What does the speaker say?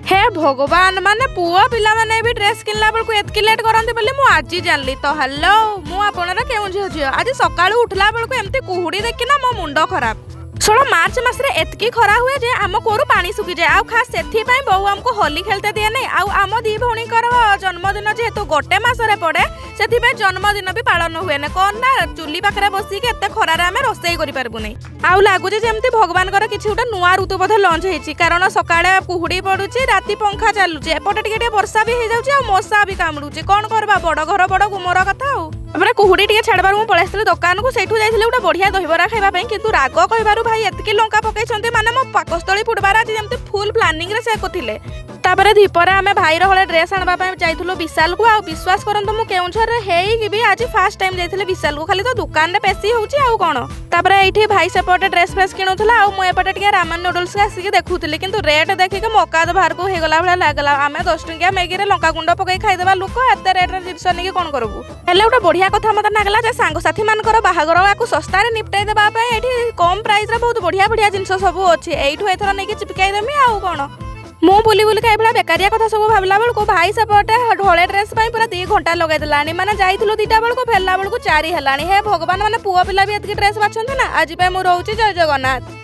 हे भगवान माने पुआ पिला माने भी ड्रेस किनला बेलକୁ एतकी लेट करंती बोली मु आज जानली। तो हेलो मु आपनरा केउ झियो आज सकाळू उठला बेलକୁ एमती कुहुडी देखिना मो मुंडो खराब। षोल मार्च मासरे एतकी खरा हुए जे आम कोरु पानी सुखी जाए आ खास सेथि पई बहु हमको होली खेलते दिए नहीं आम दी भौणी कर जन्मदिन जेहेतु गोटे मासरे पड़े सेथि पई जन्मदिन भी पालन हुए ने कोन ना चुली पाखरे बसी के एते खरारे आमे रोसई करि पारबु नहीं आउ लागु जे जेमती भगवान कर किछि उटा नुआ ऋतु बोधे लॉन्च हेछि कारण सकाळे कुहुडी पडुछि राती पंखा चालुछि एपटे टिके वर्षा भी हे जाउछि आ मशा भी कामुडुछि कोन करबा बड़ घर बड़ गुमर कथा आउ तापर कुहुडी टिके छाड़बार मु पळेसले दुकान को सेठु जाइथिले उटा बढ़िया दहिबरा खाइबा पई किंतु राग कहबारु भाई एतकी लंका पकैछन्ते माने मो पाकस्थळी फुटबार आज जेमती फुल प्लानिंग रे से कोथिले। तापर धीपरे आमे भाई हले ड्रेस आनबा पई जाइथुलो विशाल को आ विश्वास करंतो मु केउंछर रे हेई कि भी आज फर्स्ट टाइम जाइथिले विशाल को खाली तो दुकान रे पेसी होउची आउ कोन तापर एठी भाई सेपटे ड्रेस फ्रेस किनुथला आ मु एपटे टिके रामन नूडल्स के आसी के देखुथिले किंतु रेट देखि के मकाद बाहर को हे गला भला लागला आमे 10 टंकिया मैगी रे लंका गुंड पकई खाइ देबा लोक एते रेट रे जिंस नेकी कोन करबु हेले उटा बढ़िया कथा मत लागला जे सांग साथी मानकर बाहागर आकु सस्ता रे निपटाई देबा पई एठी कम प्राइस रे बहुत बढ़िया बढ़िया जिंस सब अछि एठु एथरा नेकी चिपकाई देमी आउ कोन मु बुली बुली का एभला बेकारिया कथा सब भाबला बेलको भाई सेपटे ढोले ड्रेस पई पूरा 2 घंटा लगाई देलानी माने जाइथिलु 2टा बेलको फेरला बेलको 4 हेलानी हे भगवान माने पुओ पिला भी एतकी ड्रेस बाछन्ते ना आज पे मु रहउची जय जगन्नाथ।